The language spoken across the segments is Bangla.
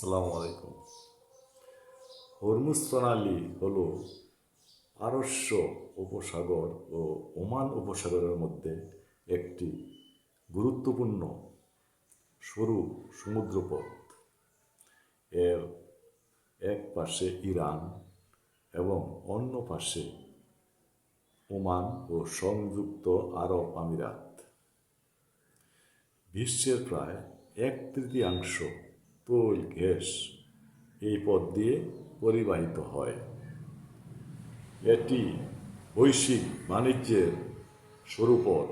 আসসালামু আলাইকুম। হরমুজ প্রণালী হল পারস্য উপসাগর ও ওমান উপসাগরের মধ্যে একটি গুরুত্বপূর্ণ সরু সমুদ্রপথ। এর এক পাশে ইরান এবং অন্য পাশে ওমান ও সংযুক্ত আরব আমিরাত। বিশ্বের প্রায় 1/3 তৈল গ্যাস এই পথ দিয়ে পরিবাহিত হয়। এটি বৈশ্বিক বাণিজ্যের সরু পথ।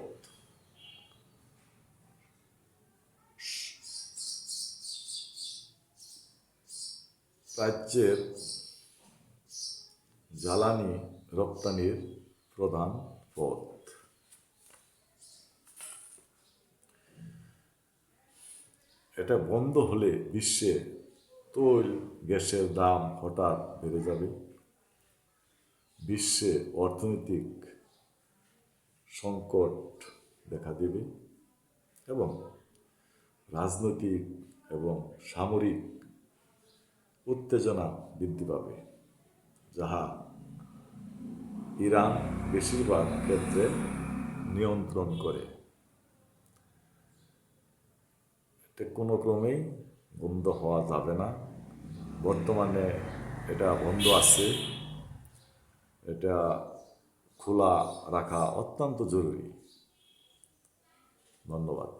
প্রাচ্যের জ্বালানি রপ্তানির প্রধান পথ। এটা বন্ধ হলে বিশ্বে তৈল গ্যাসের দাম হঠাৎ বেড়ে যাবে, বিশ্বে অর্থনৈতিক সংকট দেখা দেবে এবং রাজনৈতিক এবং সামরিক উত্তেজনা বৃদ্ধি পাবে, যাহা ইরান বেশিরভাগ ক্ষেত্রে নিয়ন্ত্রণ করে। এটা কোনো ক্রমেই বন্ধ হওয়া যাবে না। বর্তমানে এটা বন্ধ আছে, এটা খোলা রাখা অত্যন্ত জরুরি। ধন্যবাদ।